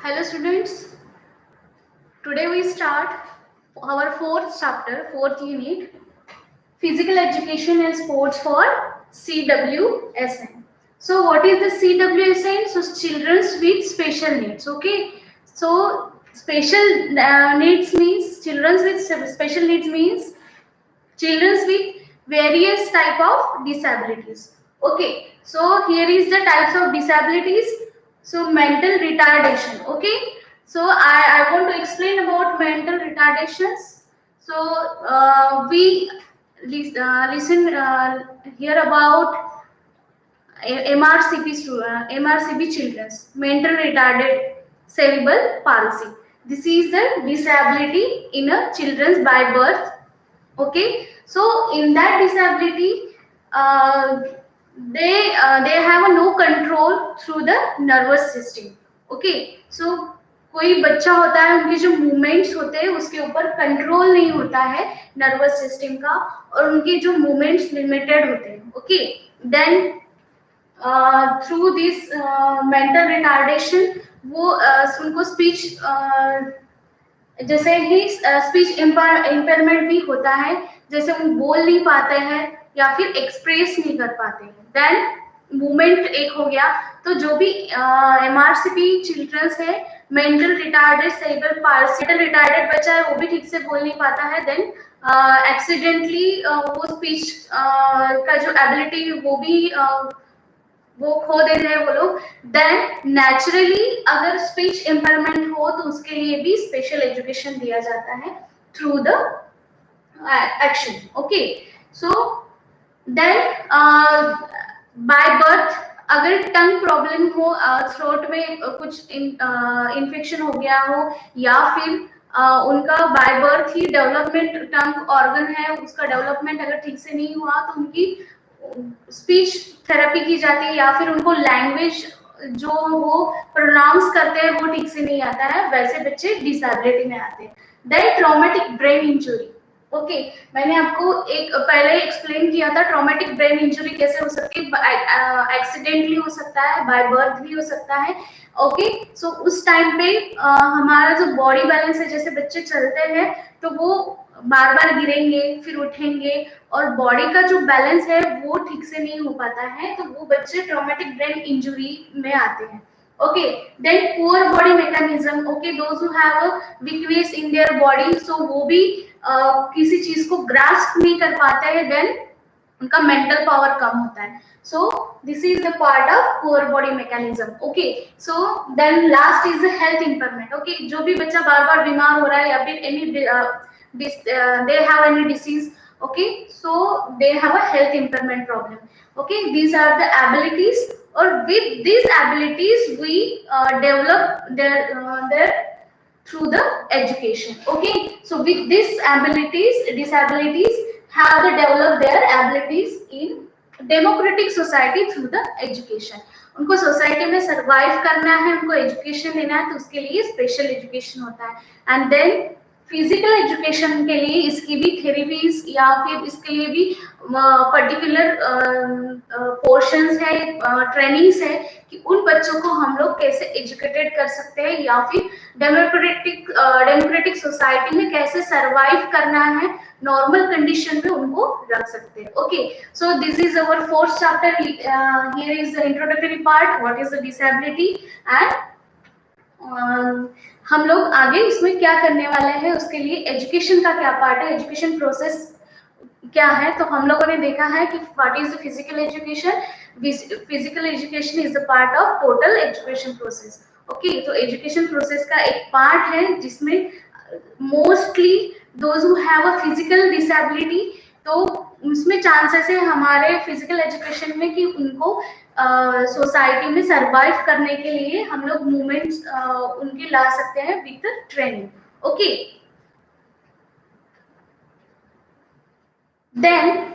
Hello students, today we start our fourth chapter, fourth unit, Physical Education and Sports for CWSN. So what is the CWSN? So children with special needs, okay. So special needs means children with special needs means children with various type of disabilities, okay. So here is the types of disabilities. So mental retardation, okay. So I want to explain about mental retardations. So we listen here about MRCP children's mental retarded cerebral palsy. This is the disability in a children's by birth, okay. So in that disability uh, they have a no control through the nervous system, okay. So कोई बच्चा होता है, उनके जो movements होते हैं उसके ऊपर कंट्रोल नहीं होता है नर्वस सिस्टम का, और उनके जो मूवमेंट्स लिमिटेड होते हैं, okay. Then through this mental retardation वो उनको स्पीच जैसे ही स्पीच इम्पेयरमेंट भी होता है, जैसे वो बोल नहीं पाते हैं या फिर एक्सप्रेस नहीं कर पाते हैं. देन मूवमेंट एक हो गया. तो जो भी MRCP चिल्ड्रंस है, mental retarded cerebral palsy, mental retarded बच्चा है वो भी ठीक से बोल नहीं पाता है. देन एक्सीडेंटली वो स्पीच का जो एबिलिटी वो खो देते हैं वो लोग. देन नेचुरली अगर स्पीच इम्पेयरमेंट हो तो उसके लिए भी स्पेशल एजुकेशन दिया जाता है through the action, okay. So then by birth अगर टंग प्रॉब्लम हो, थ्रोट में कुछ इन्फेक्शन हो गया हो, या फिर उनका by birth he development tongue organ है उसका डेवलपमेंट अगर ठीक से नहीं हुआ तो उनकी स्पीच थेरेपी की जाती है, या फिर उनको लैंग्वेज जो वो प्रोनाउंस करते हैं वो ठीक से नहीं आता है, वैसे बच्चे डिसेबिलिटी में आते हैं. Then traumatic brain injury, okay. मैंने आपको एक पहले एक्सप्लेन किया था ट्रॉमेटिक ब्रेन इंजुरी कैसे हो सकती है. एक्सीडेंटली हो सकता है, बाय बर्थ भी हो सकता है, ओके. सो उस टाइम पे हमारा जो बॉडी बैलेंस है, जैसे बच्चे चलते हैं तो वो बार बार गिरेंगे फिर उठेंगे, और बॉडी का जो बैलेंस है वो ठीक से नहीं हो पाता है, तो वो बच्चे ट्रॉमेटिक ब्रेन इंजुरी में आते हैं, okay. Then poor body mechanism, okay. Those who have a weakness in their body, so वो भी किसी चीज को ग्रास्प नहीं कर पाते हैं. देन उनका मेंटल पावर कम होता है. So this is the part of poor body mechanism, okay. So then last is the health impairment, okay. जो भी बच्चा बार बार बीमार हो रहा है या फिर any they have any disease, okay, so they have a health impairment problem, okay. These are the abilities, or with these abilities we develop their through the education, okay. So with these abilities, disabilities have to develop their abilities in democratic society through the education. उनको society में survive करना है, उनको education देना है, तो उसके लिए स्पेशल एजुकेशन होता है. एंड देन फिजिकल एजुकेशन के लिए इसकी भी थेरेपीज या फिर इसके लिए भी पर्टिकुलर पोर्शंस है, ट्रेनिंग्स है कि उन बच्चों को हम लोग कैसे एजुकेटेड कर सकते हैं, या फिर डेमोक्रेटिक सोसाइटी में कैसे सरवाइव करना है, नॉर्मल कंडीशन में उनको रख सकते हैं, okay. So this is our fourth chapter. Here is the introductory part, what is the disability, and हम लोग आगे इसमें क्या करने वाले हैं, उसके लिए एजुकेशन का क्या पार्ट है, एजुकेशन प्रोसेस क्या है. तो हम लोगों ने देखा है कि what is the physical education. Physical education is the part of total education process, okay. तो एजुकेशन प्रोसेस का एक पार्ट है जिसमें mostly those who have a physical disability, तो उसमें चांसेस है हमारे फिजिकल एजुकेशन में कि उनको सोसाइटी में सरवाइव करने के लिए हम लोग मूवमेंट्स उनके ला सकते हैं with training, okay. Then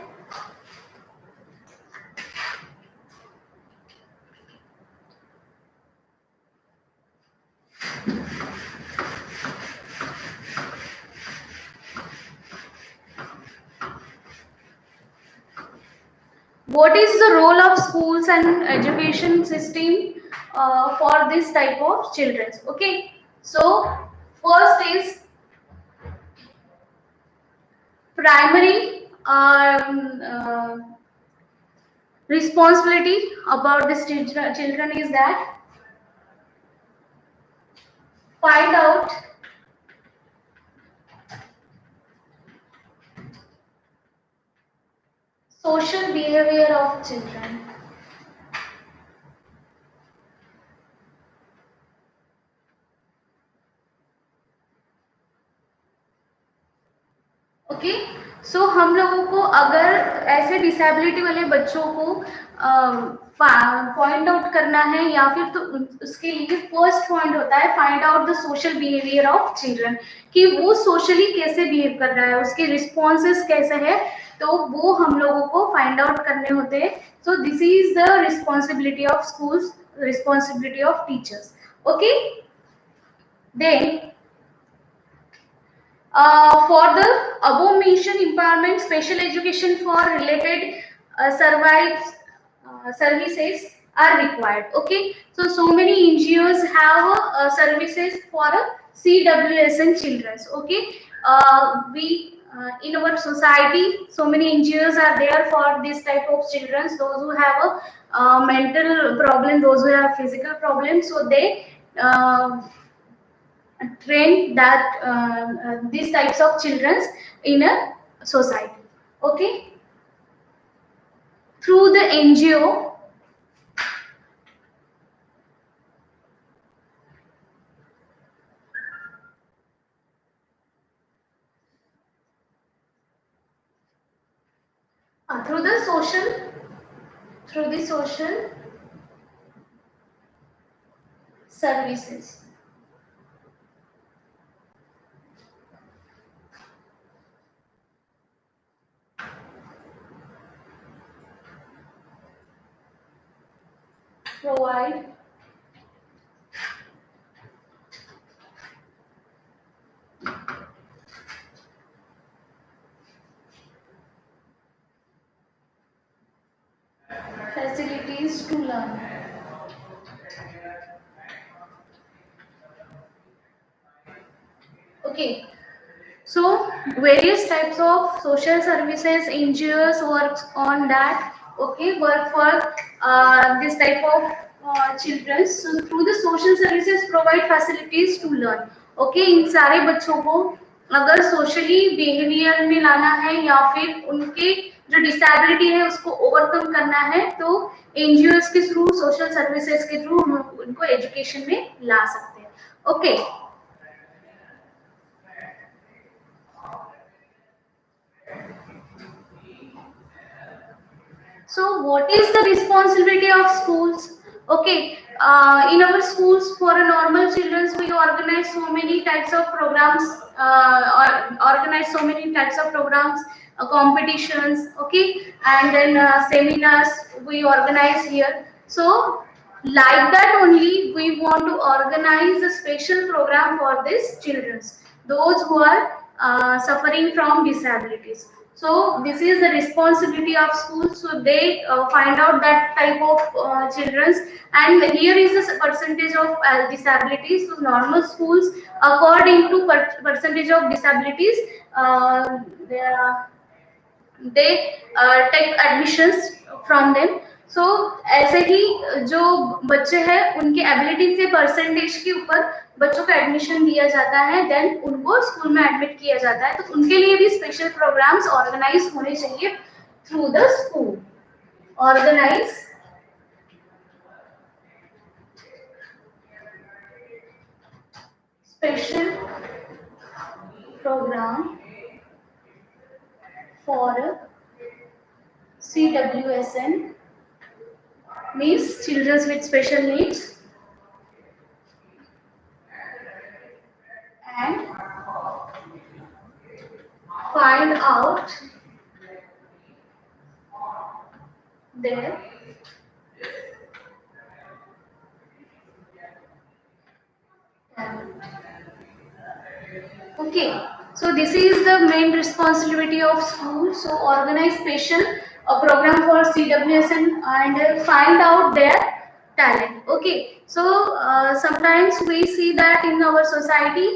what is the role of schools and education system for this type of children. Okay, so first is primary responsibility about this children is that find out social behavior of children. Okay, so हम लोगों को अगर ऐसे disability वाले बच्चों को point out करना है या फिर तो उसके लिए फर्स्ट पॉइंट होता है find out the social behaviour of children, कि वो सोशली कैसे बिहेव कर रहा है, उसके रिस्पॉन्सेस कैसे है, तो वो हम लोगों को फाइंड आउट करने होते हैं. So this is the responsibility of schools, responsibility of teachers. Okay, then for the above mentioned empowerment, special education for related services are required. Okay, so many NGOs have services for CWSN children. Okay, we in our society, so many NGOs are there for this type of children, those who have a mental problem, those who have physical problems, so they train that these types of children in a society. Okay, through the NGO, through the social services. Provide facilities to learn. Okay, so various types of social services NGOs works on that. Okay, work for this type of children. So through the social services provide facilities to learn. Okay, इन सारे बच्चों को अगर socially behaviour में लाना है या फिर उनके जो डिसेबिलिटी है उसको ओवरकम करना है, तो एनजीओस के थ्रू, सोशल सर्विसेज के थ्रू हम उनको एजुकेशन में ला सकते हैं. Okay, so what is the responsibility of schools? Okay, in our schools for a normal children we organize so many types of programs, competitions. Okay, and then seminars we organize here. So like that only we want to organize a special program for these children, those who are suffering from disabilities. So this is the responsibility of schools, so they find out that type of children, and here is the percentage of disabilities. So normal schools according to percentage of disabilities, they take admissions from them. So ऐसे ही जो बच्चे हैं उनके ability के percentage के ऊपर बच्चों का एडमिशन दिया जाता है, देन उनको स्कूल में एडमिट किया जाता है. तो उनके लिए भी स्पेशल प्रोग्राम्स ऑर्गेनाइज होने चाहिए through the school. Organise special programme for CWSN, means children with special needs, and find out their talent. Okay, so this is the main responsibility of school. So organize special program for CWSN and find out their talent. Okay, so sometimes we see that in our society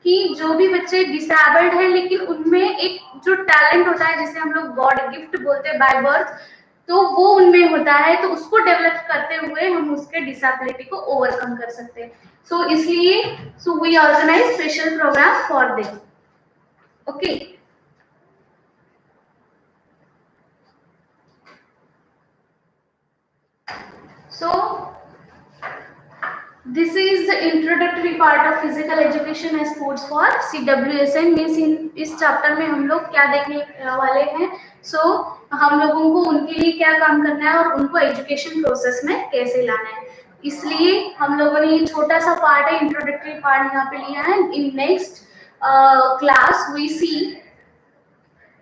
कि जो भी बच्चे disabled हैं लेकिन उनमें एक जो talent होता है जिसे हम लोग गॉड गिफ्ट बोलते हैं बाय बर्थ, तो वो उनमें होता है, तो उसको डेवलप करते हुए हम उसके डिसेबिलिटी को ओवरकम कर सकते हैं. सो इसलिए so we organise special programme for them. Okay, so this is the introductory part of physical education and sports for CWSN. Means इस चैप्टर में हम लोग क्या देखने वाले हैं. सो हम लोगों को उनके लिए क्या काम करना है और उनको एजुकेशन प्रोसेस में कैसे लाना है, इसलिए हम लोगों ने ये छोटा सा पार्ट है, इंट्रोडक्टरी पार्ट यहाँ पे लिया है. In next class we see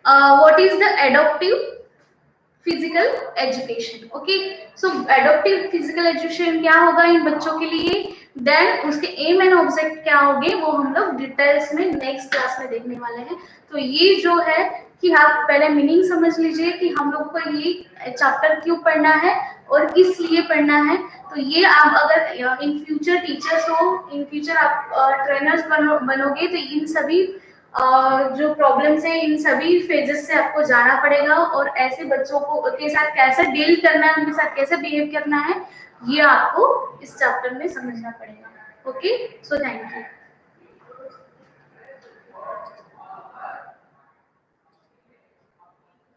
what is the adaptive physical education. Okay, so adaptive physical education क्या होगा इन बच्चों के लिए, देन उसके एम एंड ऑब्जेक्ट क्या होंगे वो हम लोग डिटेल्स में नेक्स्ट क्लास में देखने वाले हैं. तो ये जो है कि आप पहले मीनिंग समझ लीजिए कि हम लोग को ये चैप्टर क्यों पढ़ना है और किस लिए पढ़ना है. तो ये आप अगर इन फ्यूचर टीचर्स हो, इन फ्यूचर आप ट्रेनर्स बनोगे, तो इन सभी जो प्रॉब्लम्स है इन सभी फेजेस से आपको जाना पड़ेगा और ऐसे बच्चों को के साथ कैसे डील करना है, उनके साथ कैसे बिहेव करना है, ये आपको इस चैप्टर में समझना पड़ेगा. Okay, so thank you.